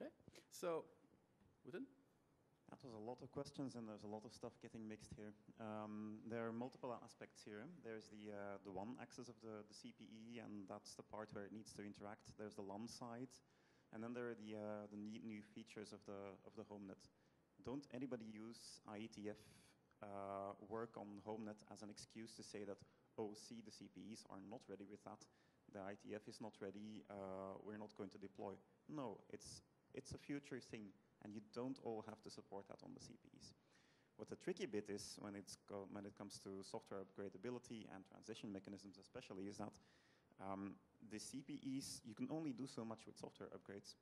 Okay, so, Wouter? That was a lot of questions, and there's a lot of stuff getting mixed here. There are multiple aspects here. There's the one axis of the CPE, and that's the part where it needs to interact. There's the LAN side, and then there are the neat new features of the HomeNet. Don't anybody use IETF work on HomeNet as an excuse to say that, oh, see, the CPEs are not ready with that. The IETF is not ready. We're not going to deploy. No, it's a future thing. And you don't all have to support that on the CPEs. What the tricky bit is when it comes to software upgradability and transition mechanisms especially is that the CPEs, you can only do so much with software upgrades.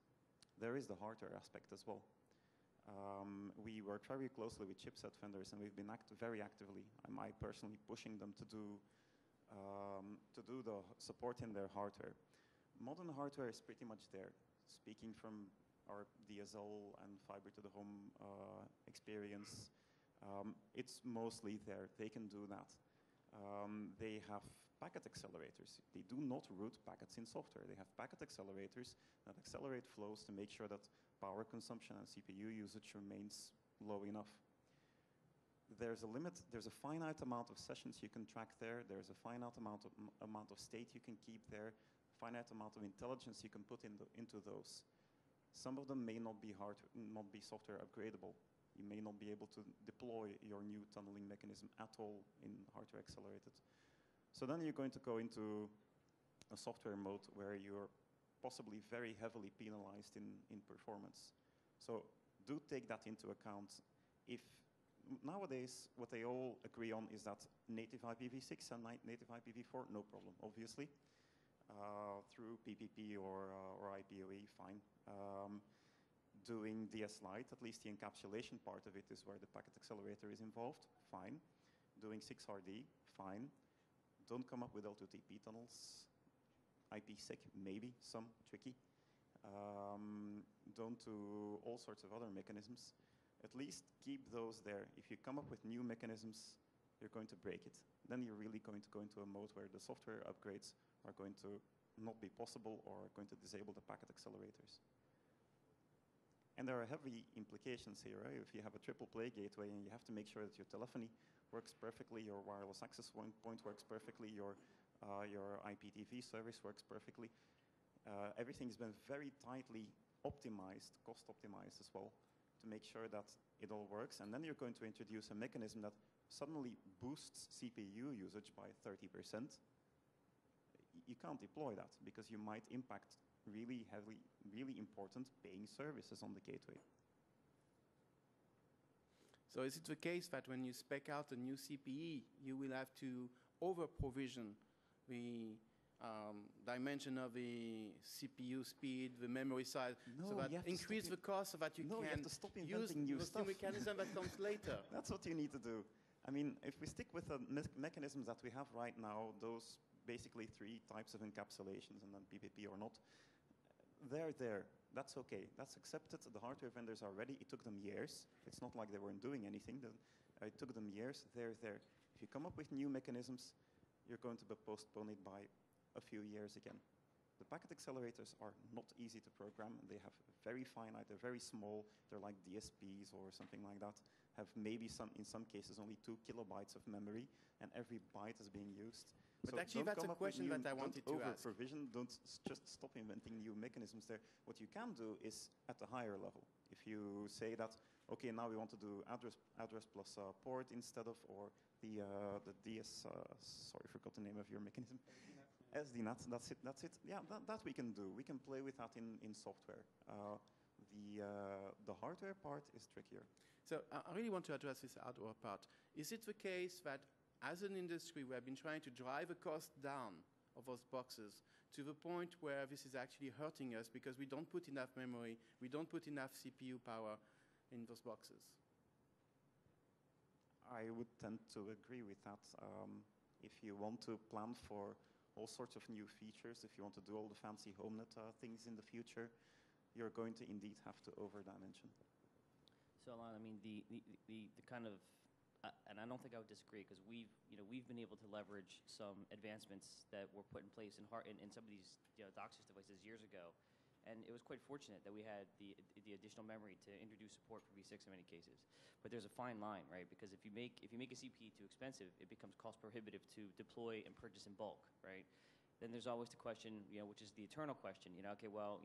There is the hardware aspect as well. We work very closely with chipset vendors, and we've been very actively, I personally pushing them to do the support in their hardware. Modern hardware is pretty much there. Speaking from our DSL and fiber to the home experience, it's mostly there. They can do that. They have packet accelerators. They do not route packets in software. They have packet accelerators that accelerate flows to make sure that power consumption and CPU usage remains low enough. There's a limit. There's a finite amount of sessions you can track there. There's a finite amount of state you can keep there. A finite amount of intelligence you can put into those. Some of them may not be software upgradable. You may not be able to deploy your new tunneling mechanism at all in hardware accelerated. So then you're going to go into a software mode where you're possibly very heavily penalized in performance. So do take that into account. If nowadays what they all agree on is that native IPv6 and native IPv4, no problem, obviously. Through PPP or IPOE, fine. Doing DS Lite, at least the encapsulation part of it is where the packet accelerator is involved, fine. Doing 6RD, fine. Don't come up with L2TP tunnels. IPsec, maybe, some, tricky. Don't do all sorts of other mechanisms. At least keep those there. If you come up with new mechanisms, you're going to break it. Then you're really going to go into a mode where the software upgrades are going to not be possible or are going to disable the packet accelerators. And there are heavy implications here. Right? If you have a triple play gateway and you have to make sure that your telephony works perfectly, your wireless access point works perfectly, your IPTV service works perfectly, everything's been very tightly optimized, cost optimized as well, to make sure that it all works. And then you're going to introduce a mechanism that suddenly boosts CPU usage by 30%. You can't deploy that because you might impact really heavily, really important paying services on the gateway. So is it the case that when you spec out a new CPE, you will have to over-provision the dimension of the CPU speed, the memory size, no, so that increase the cost so that you can you have to stop use new the stuff. mechanism that comes later? That's what you need to do. I mean, if we stick with the mechanisms that we have right now, those basically 3 types of encapsulations, and then PPP or not, they're there. That's okay. That's accepted. The hardware vendors are ready. It took them years. It's not like they weren't doing anything. It took them years. They're there. If you come up with new mechanisms, you're going to postpone it by a few years again. The packet accelerators are not easy to program. They have very finite, they're very small. They're like DSPs or something like that. Have maybe in some cases only 2 kilobytes of memory, and every byte is being used. But so actually that's a question that I wanted to ask. Provision, don't just stop inventing new mechanisms there. What you can do is at the higher level. If you say that, okay, now we want to do address plus port instead of, or the DS, sorry, I forgot the name of your mechanism. SDNet, that's it. Yeah, that we can do. We can play with that in software. The hardware part is trickier. So I really want to address this hardware part. Is it the case that as an industry we have been trying to drive the cost down of those boxes to the point where this is actually hurting us because we don't put enough memory, we don't put enough CPU power in those boxes? I would tend to agree with that. If you want to plan for all sorts of new features, if you want to do all the fancy HomeNet things in the future, you're going to indeed have to over-dimension. So, Alain, I mean, the kind of, and I don't think I would disagree, because we've been able to leverage some advancements that were put in place in some of these DOCSIS devices years ago And it was quite fortunate that we had the additional memory to introduce support for V6 in many cases. But there's a fine line, right? Because if you make a CPE too expensive, it becomes cost prohibitive to deploy and purchase in bulk, right? Then there's always the question, which is the eternal question. Okay, well,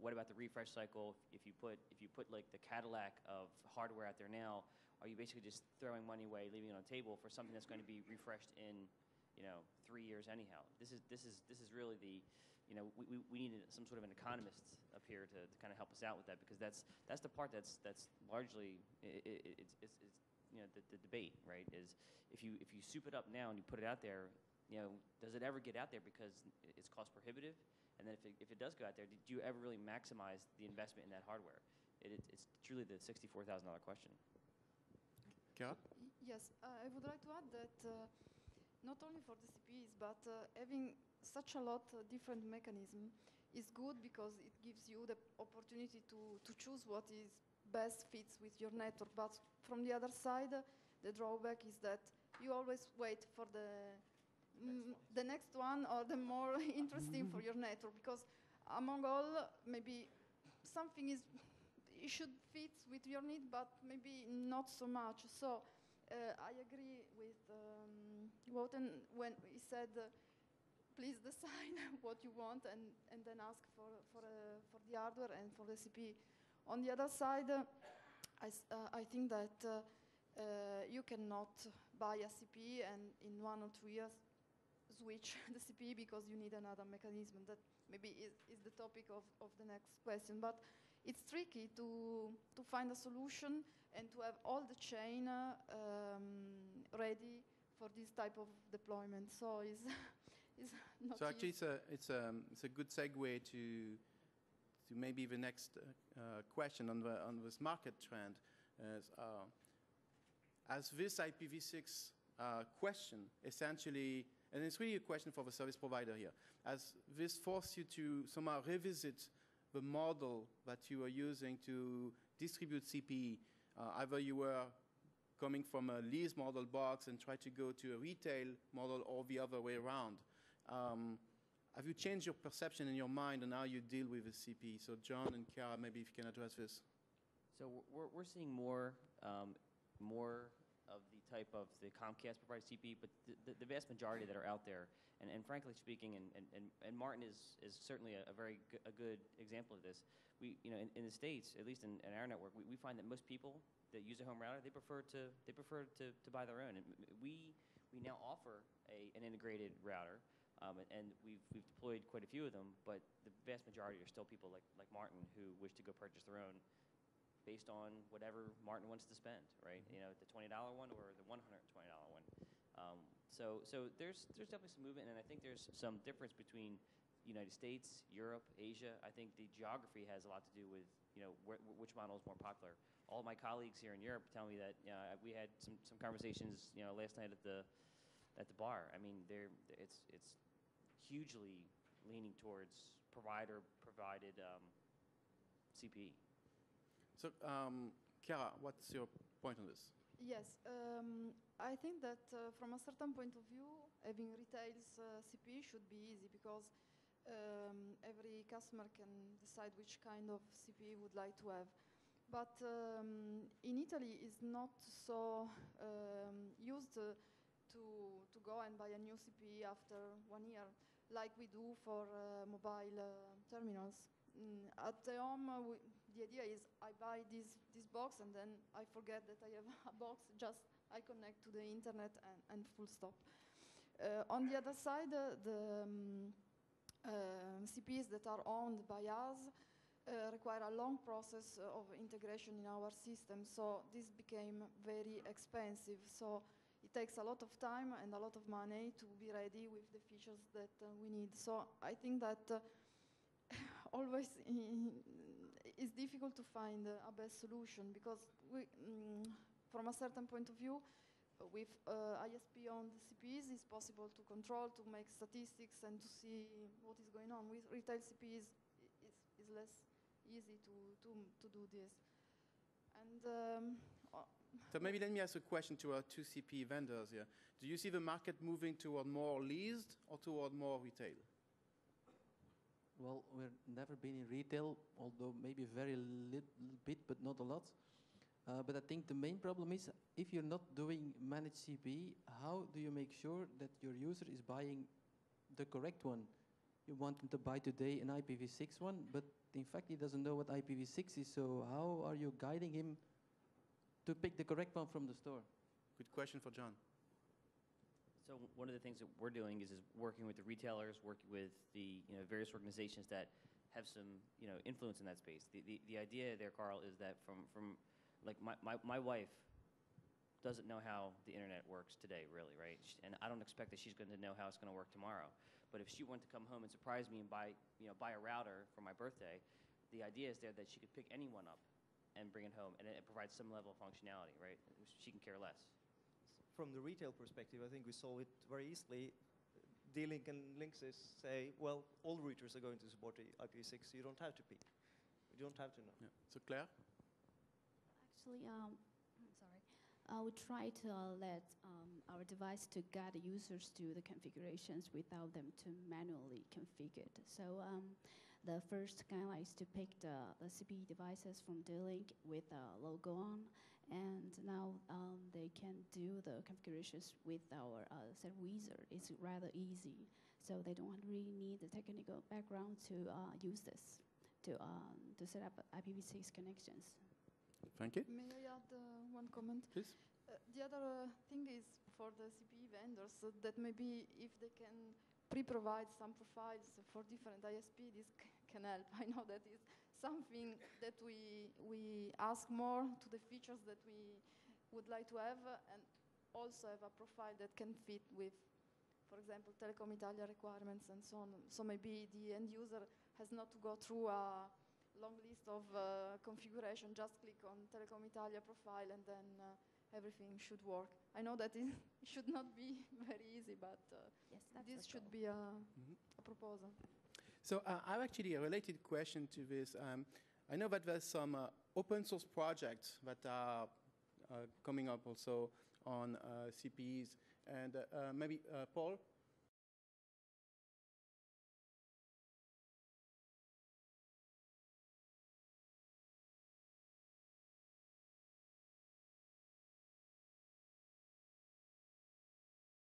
what about the refresh cycle? If you put like the Cadillac of hardware out there now, are you basically just throwing money away, leaving it on the table for something that's going to be refreshed in 3 years anyhow? This is really the we need some sort of an economist up here to kind of help us out with that, because that's the part that's largely it's the debate, right? Is if you soup it up now and you put it out there, does it ever get out there because it's cost prohibitive? And then if it does go out there, did you ever really maximize the investment in that hardware? It's truly the $64,000 question. Chiara? Yes, I would like to add that not only for the CPEs, but having such a lot of different mechanisms is good, because it gives you the opportunity to choose what is best fits with your network. But from the other side, the drawback is that you always wait for the next one or the more interesting for your network, because among all, maybe something it should fit with your need, but maybe not so much. So I agree with Wouter when he said, please decide what you want and then ask for the hardware and for the CPE. On the other side, I think that you cannot buy a CPE and in 1 or 2 years switch the CPE because you need another mechanism. That maybe is the topic of the next question. But it's tricky to find a solution and to have all the chain ready for this type of deployment. So it's not so actually easy. it's a good segue to maybe the next question on this market trend. As this IPv6 question essentially, and it's really a question for the service provider here, as this forced you to somehow revisit the model that you were using to distribute CPE, either you were coming from a lease model box and try to go to a retail model, or the other way around. Have you changed your perception in your mind on how you deal with the CPE? So John and Chiara, maybe if you can address this. So we're seeing more of the type of the COMCAST provided CPE, but the vast majority that are out there, and frankly speaking, and Martin is certainly a very good example of this. We, in the States, at least in our network, we find that most people that use a home router, they prefer to buy their own. And we now offer an integrated router, and we've deployed quite a few of them, but the vast majority are still people like Martin who wish to go purchase their own based on whatever Martin wants to spend, right? The $20 one or the $120 one. So there's definitely some movement, and I think there's some difference between United States, Europe, Asia. I think the geography has a lot to do with which model is more popular. All my colleagues here in Europe tell me that we had some conversations last night at the bar. I mean, it's hugely leaning towards provider-provided CPE. So, Chiara, what's your point on this? Yes, I think that from a certain point of view, having retail's CPE should be easy, because every customer can decide which kind of CPE would like to have. But in Italy, it's not so used to go and buy a new CPE after 1 year, like we do for mobile terminals. At the home, the idea is I buy this box and then I forget that I have a box, just I connect to the internet and full stop. On the other side, the CPEs that are owned by us require a long process of integration in our system, so this became very expensive. So it takes a lot of time and a lot of money to be ready with the features that we need. So I think that always it's difficult to find a best solution, because we, from a certain point of view, with ISP-owned CPEs, it's possible to control, to make statistics, and to see what is going on. With retail CPEs, it's less easy to do this. And so maybe let me ask a question to our two CPE vendors here. Do you see the market moving toward more leased or toward more retail? Well, we've never been in retail, although maybe very little bit, but not a lot. But I think the main problem is, if you're not doing managed CPE, how do you make sure that your user is buying the correct one? You want him to buy today an IPv6 one, but in fact he doesn't know what IPv6 is, so how are you guiding him to pick the correct one from the store? Good question for John. So one of the things that we're doing is working with the retailers, working with the various organizations that have some influence in that space. The idea there, Carl, is that from like my wife doesn't know how the internet works today, really, right? And I don't expect that she's going to know how it's going to work tomorrow. But if she wanted to come home and surprise me and buy a router for my birthday, the idea is there that she could pick anyone up and bring it home, and it provides some level of functionality, right? She can care less. From the retail perspective, I think we saw it very easily. D-Link and Linksys say, well, all routers are going to support the IPv6, so you don't have to pick. You don't have to know. Yeah. So Claire? Actually, I'm sorry. We try to let our device to guide users to the configurations without them to manually configure it. So the first guideline is to pick the CPE devices from D-Link with a logo on, and now they can do the configurations with our set wizard. It's rather easy, so they don't really need the technical background to use this to set up IPv6 connections. Thank you. May I add one comment? Please. The other thing is for the CPE vendors that maybe if they can pre-provide some profiles for different ISP, this can help. I know that is something that we ask more to the features that we would like to have, and also have a profile that can fit with, for example, Telecom Italia requirements and so on. So maybe the end user has not to go through a long list of configuration, just click on Telecom Italia profile and then everything should work. I know that it should not be very easy, but Yes, that's this the should goal. be a proposal. So I have actually a related question to this. I know that there's some open source projects that are coming up also on CPEs. And maybe Paul,